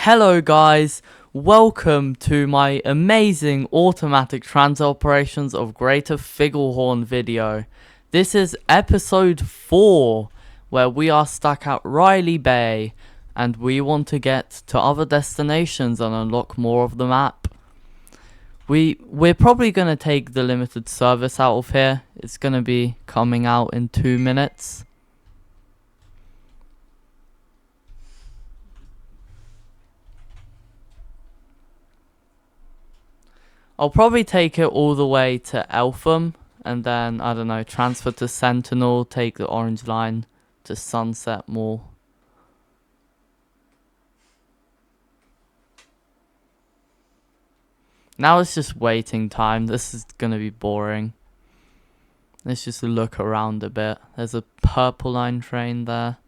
Hello guys, welcome to my amazing automatic transit operations of Greater Figglehorn video. This is episode 4, where we are stuck at Riley Bay, and we want to get to other destinations and unlock more of the map. We're probably going to take the limited service out of here. It's going to be coming out in 2 minutes. I'll probably take it all the way to Eltham, and then, I don't know, transfer to Sentinel, take the orange line to Sunset Mall. Now it's just waiting time. This is gonna be boring. Let's just look around a bit. There's a purple line train there.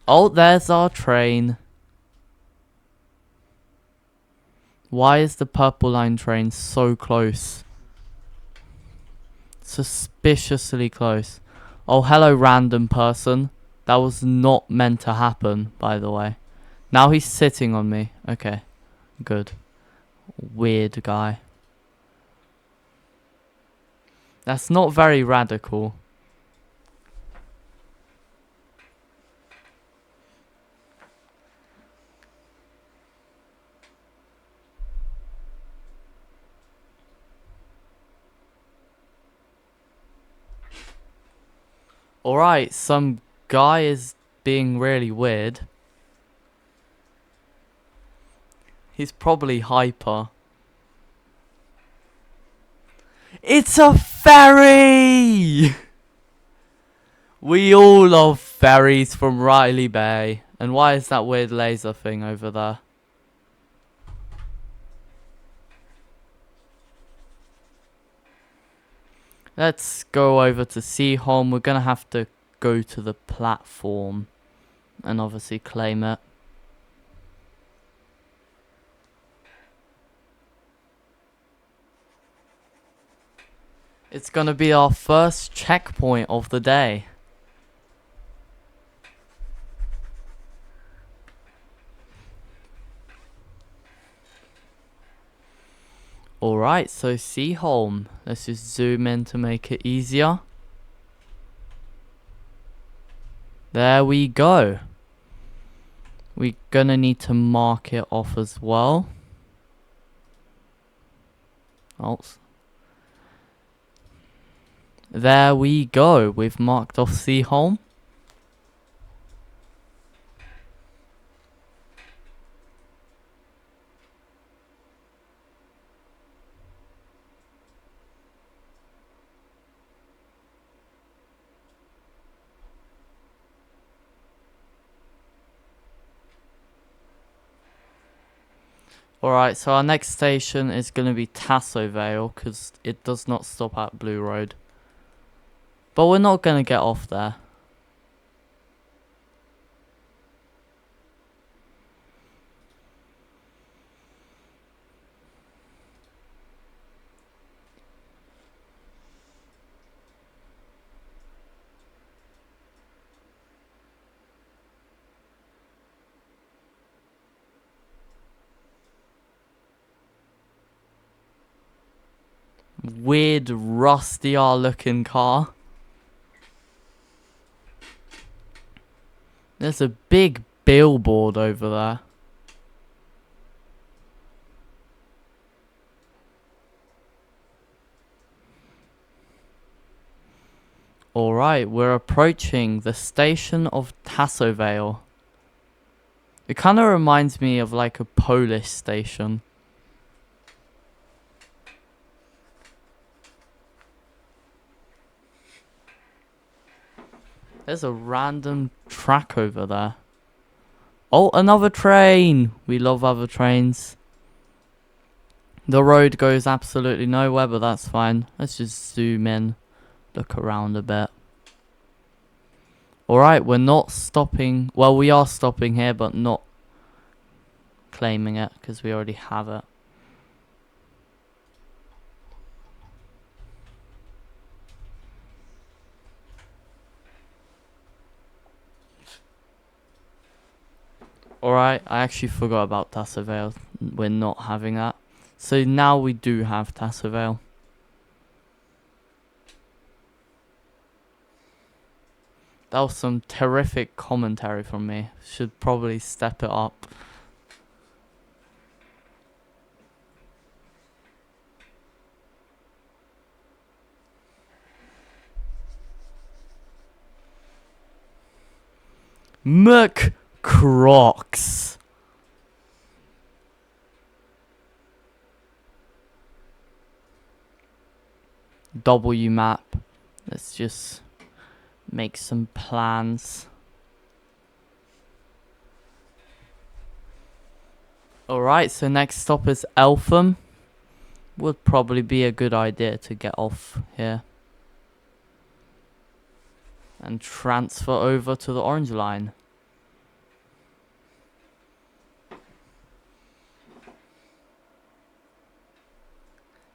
Oh, there's our train. Why is the purple line train so close? Suspiciously close. Oh, hello, random person. That was not meant to happen, by the way. Now he's sitting on me. Okay, good. Weird guy. That's not very radical. Alright, some guy is being really weird. He's probably hyper. It's a ferry! We all love ferries from Riley Bay. And why is that weird laser thing over there? Let's go over to Seaholm. We're gonna have to go to the platform and obviously claim it. It's gonna be our first checkpoint of the day. Alright, so Seaholm. Let's just zoom in to make it easier. There we go. We're gonna need to mark it off as well. Oh. There we go. We've marked off Seaholm. Alright, so our next station is going to be Tassovale, because it does not stop at Blue Road. But we're not going to get off there. Weird rusty looking car. There's a big billboard over there. Alright, we're approaching the station of Tassovale. It kind of reminds me of like a Polish station. There's a random track over there. Oh, another train! We love other trains. The road goes absolutely nowhere, but that's fine. Let's just zoom in, look around a bit. Alright, we're not stopping. Well, we are stopping here, but not claiming it, because we already have it. Alright, I actually forgot about Tassavale. We're not having that. So now we do have Tassavale. That was some terrific commentary from me. Should probably step it up. McCrocs. W map. Let's just make some plans. Alright, so next stop is Eltham. Would probably be a good idea to get off here and transfer over to the Orange Line.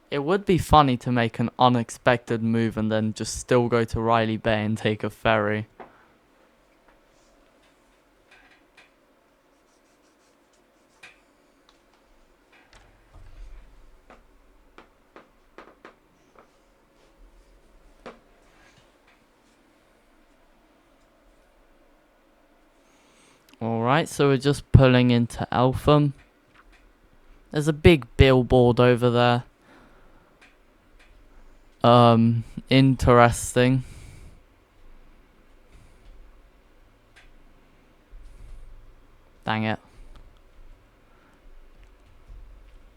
It would be funny to make an unexpected move and then just still go to Riley Bay and take a ferry. Alright, so we're just pulling into Eltham. There's a big billboard over there. Interesting. Dang it.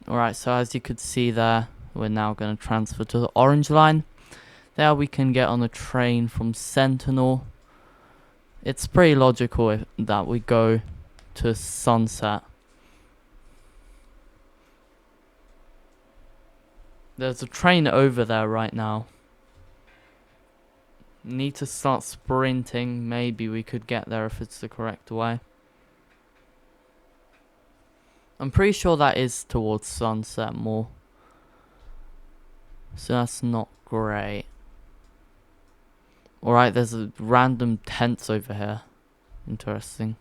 Alright, so as you could see there, we're now going to transfer to the Orange Line. There we can get on a train from Sentinel. It's pretty logical that we go to Sunset. There's a train over there right now. Need to start sprinting. Maybe we could get there if it's the correct way. I'm pretty sure that is towards Sunset more. So that's not great. Alright, there's a random tents over here. Interesting.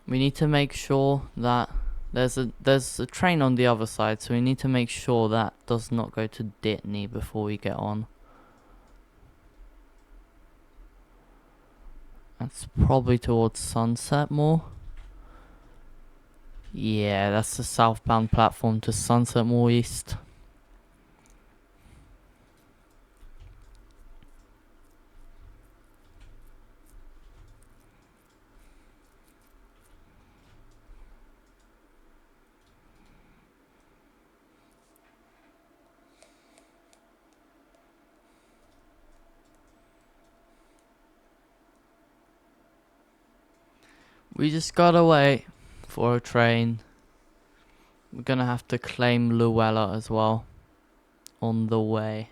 We need to make sure that there's a train on the other side, so we need to make sure that does not go to Ditney before we get on. That's probably towards Sunset more. Yeah, that's the southbound platform to Sunset more east. We just gotta wait for a train. We're gonna have to claim Luella as well on the way.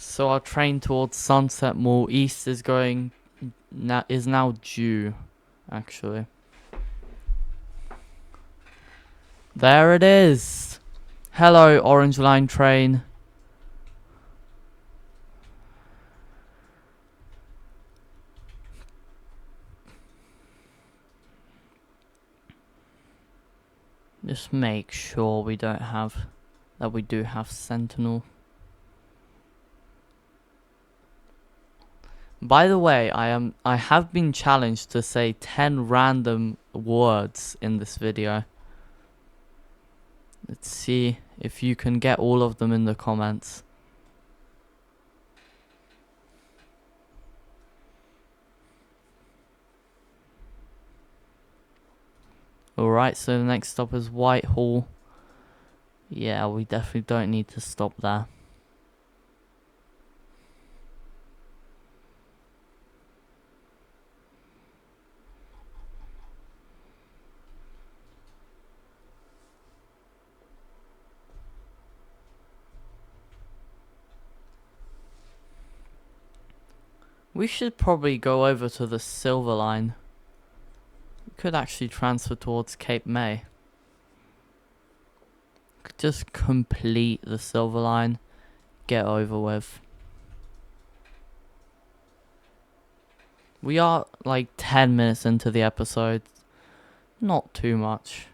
So our train towards Sunset Mall East is now due, actually. There it is. Hello, Orange Line train. Just make sure we do have Sentinel. By the way, I have been challenged to say 10 random words in this video. Let's see if you can get all of them in the comments. Alright, so the next stop is Whitehall. Yeah, we definitely don't need to stop there. We should probably go over to the Silver Line. We could actually transfer towards Cape May. Just complete the Silver Line. Get over with. We are like 10 minutes into the episode. Not too much.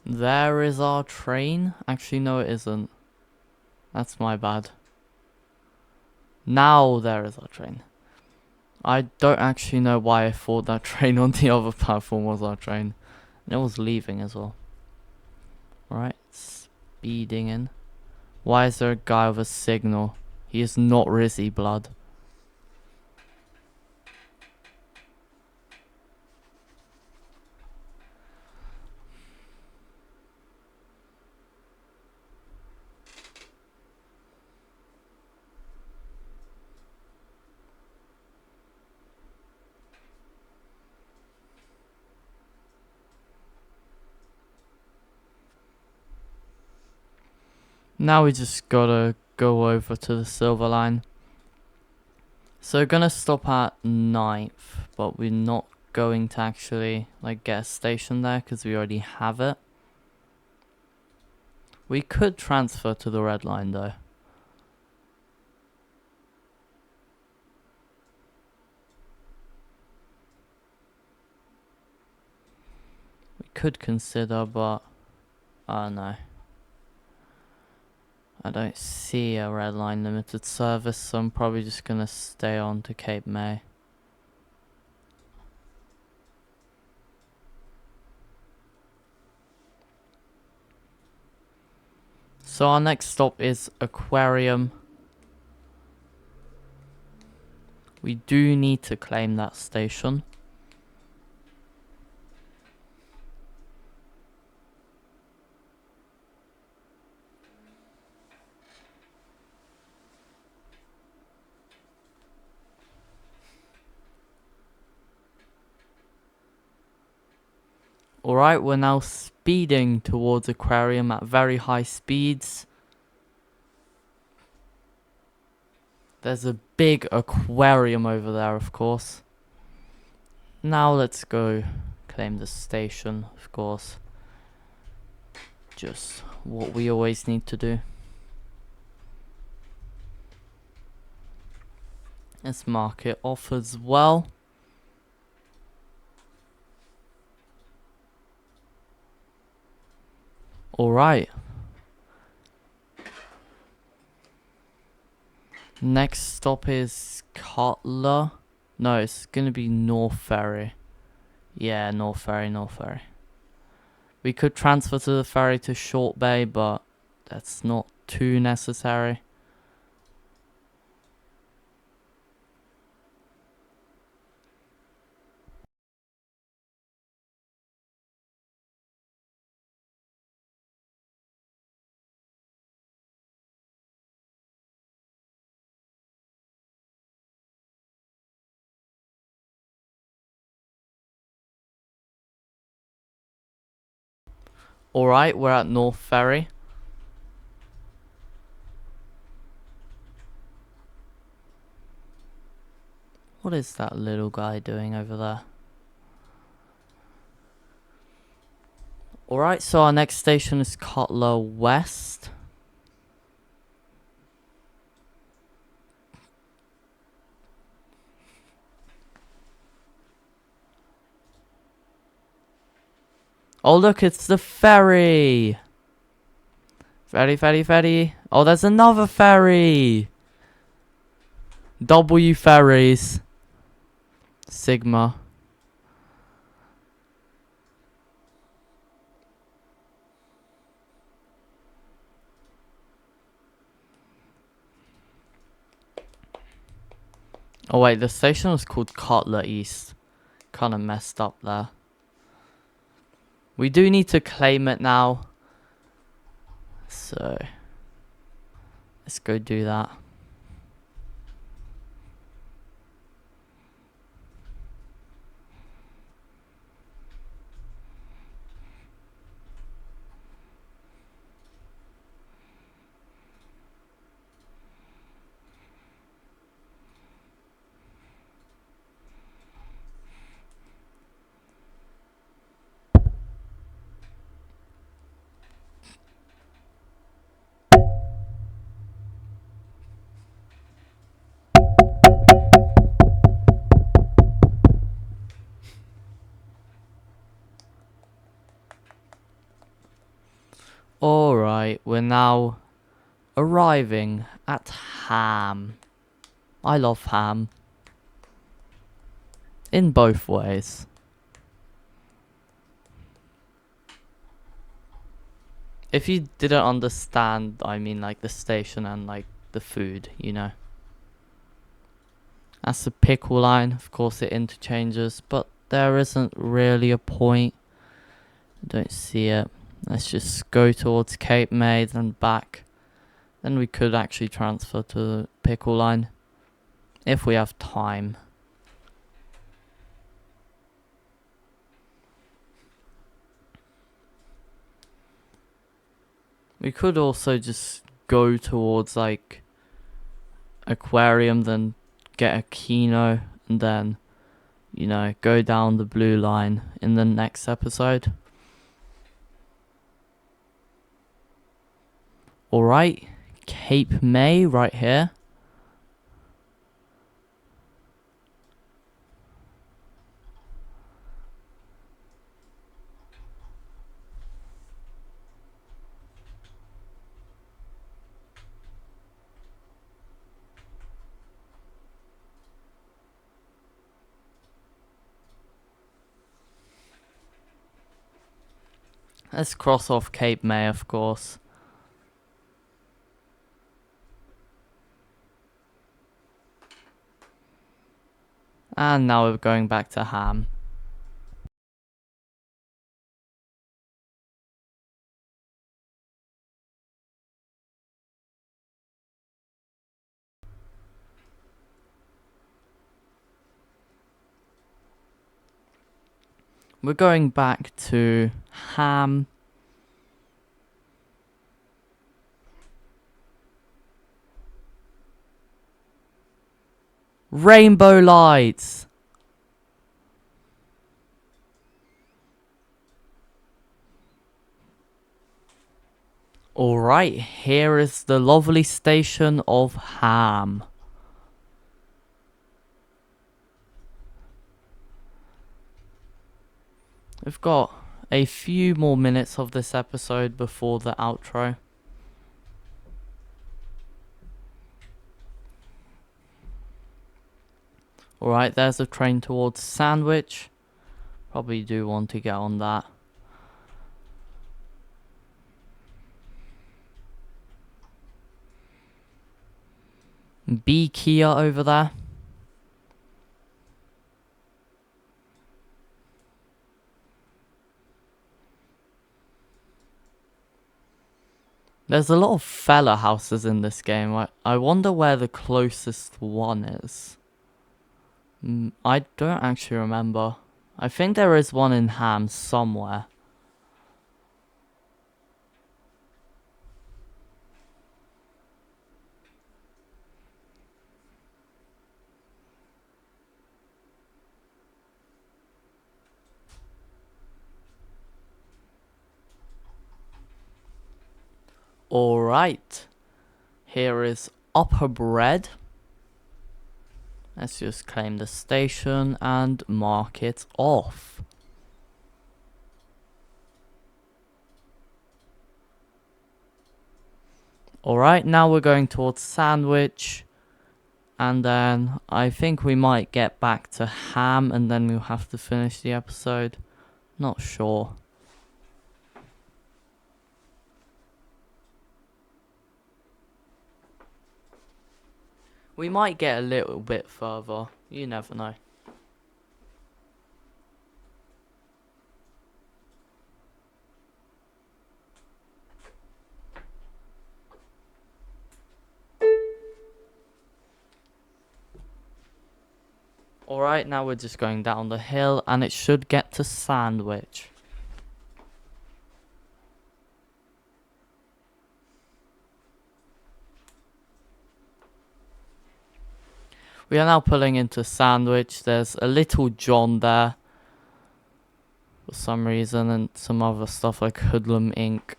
There is our train. Actually, no, it isn't. That's my bad. Now there is our train. I don't actually know why I thought that train on the other platform was our train. And it was leaving as well. Alright, speeding in. Why is there a guy with a signal? He is not Rizzy blood. Now we just gotta go over to the Silver Line. So we're gonna stop at 9th, but we're not going to actually like get a station there because we already have it. We could transfer to the Red Line though. We could consider, but no. I don't see a Red Line limited service, so I'm probably just gonna stay on to Cape May. So our next stop is Aquarium. We do need to claim that station. Alright, we're now speeding towards Aquarium at very high speeds. There's a big aquarium over there, of course. Now let's go claim the station, of course. Just what we always need to do. Let's mark it off as well. Alright. Next stop is Cutler. No, it's gonna be North Ferry. Yeah, North Ferry, North Ferry. We could transfer to the ferry to Short Bay, but that's not too necessary. Alright, we're at North Ferry. What is that little guy doing over there? Alright, so our next station is Cutler West. Oh look, it's the ferry! Ferry, ferry, ferry. Oh, there's another ferry! W ferries. Sigma. Oh wait, the station was called Cutler East. Kinda messed up there. We do need to claim it now. So let's go do that. Alright, we're now arriving at ham. I love ham. In both ways. If you didn't understand, I mean like the station and like the food, you know. That's the pickle line, of course it interchanges, but there isn't really a point. I don't see it. Let's just go towards Cape May, then back. Then we could actually transfer to the pickle line, if we have time. We could also just go towards like aquarium, then get a kino, and then, you know, go down the blue line in the next episode. Alright, Cape May right here. Let's cross off Cape May, of course. And now we're going back to Ham. We're going back to Ham. Rainbow lights! Alright, here is the lovely station of Ham. We've got a few more minutes of this episode before the outro. Alright, there's a train towards Sandwich. Probably do want to get on that. B Kia over there. There's a lot of fella houses in this game. I wonder where the closest one is. I don't actually remember. I think there is one in Ham somewhere. Alright. Here is Upper Bread. Let's just claim the station and mark it off. Alright, now we're going towards Sandwich. And then I think we might get back to Ham and then we'll have to finish the episode. Not sure. We might get a little bit further. You never know. Alright, now we're just going down the hill and it should get to Sandwich. We are now pulling into Sandwich. There's a Little John there for some reason and some other stuff like Hoodlum Inc.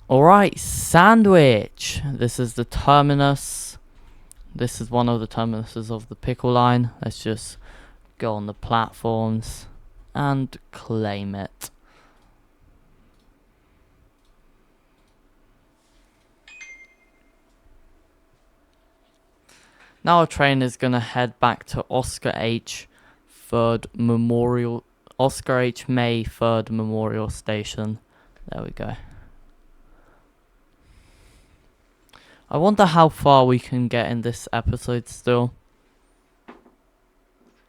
Alright, Sandwich. This is the terminus. This is one of the terminuses of the pickle line. Let's just go on the platforms and claim it. Now our train is gonna head back to Oscar H. 3rd Memorial, Oscar H. May 3rd Memorial Station. There we go. I wonder how far we can get in this episode still.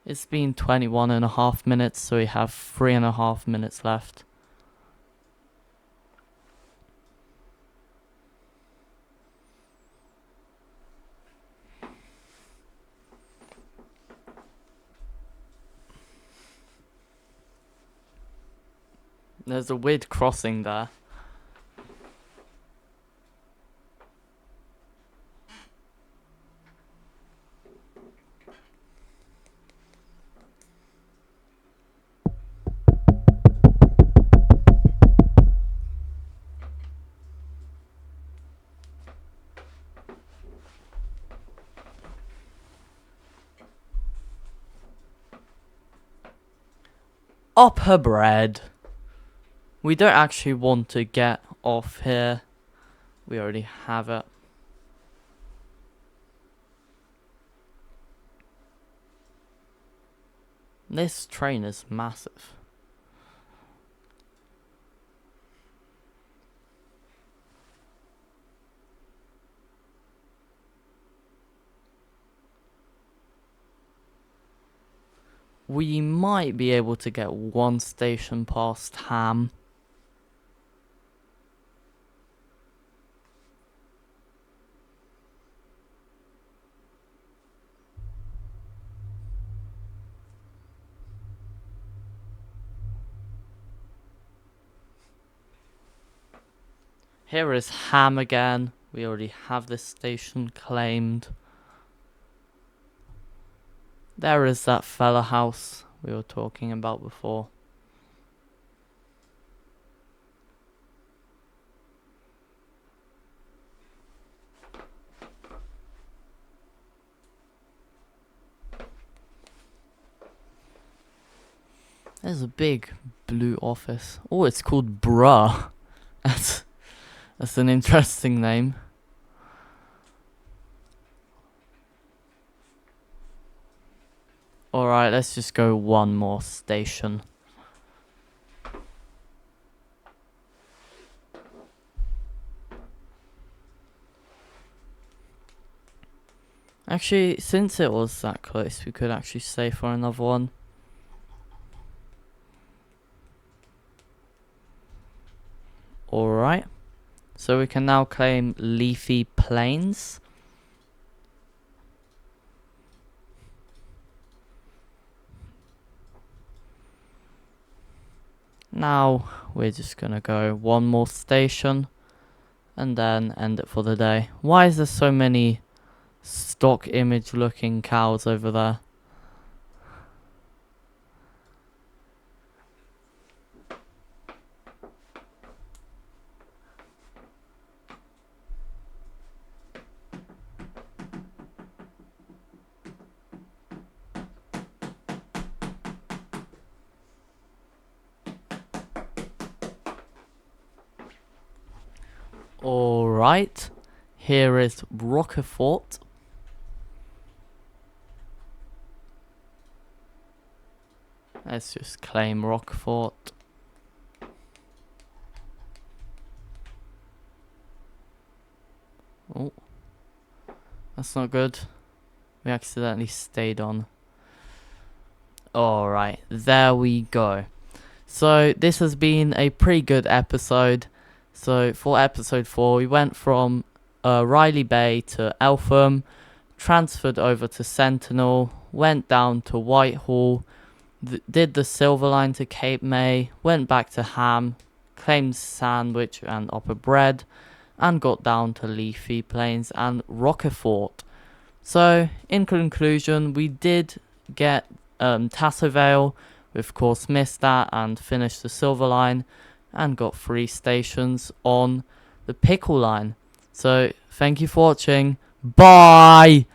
It's been 21.5 minutes, so we have 3.5 minutes left. There's a weird crossing there. Upper bread. We don't actually want to get off here. We already have it. This train is massive. We might be able to get one station past Ham. Here is Ham again. We already have this station claimed. There is that fella house we were talking about before. There's a big blue office. Oh, it's called Bruh. That's an interesting name. Alright, let's just go one more station. Actually, since it was that close, we could actually stay for another one. Alright. So we can now claim Leafy Plains. Now we're just gonna go one more station and then end it for the day. Why is there so many stock image looking cows over there? Alright, here is Roquefort. Let's just claim Roquefort. Oh, that's not good. We accidentally stayed on. Alright, there we go. So this has been a pretty good episode. So for episode 4, we went from Riley Bay to Eltham, transferred over to Sentinel, went down to Whitehall, did the Silver Line to Cape May, went back to Ham, claimed Sandwich and Upper Bread, and got down to Leafy Plains and Roquefort. So in conclusion, we did get Tassovale. We of course missed that and finished the Silver Line and got 3 stations on the Pickle Line. So thank you for watching. Bye!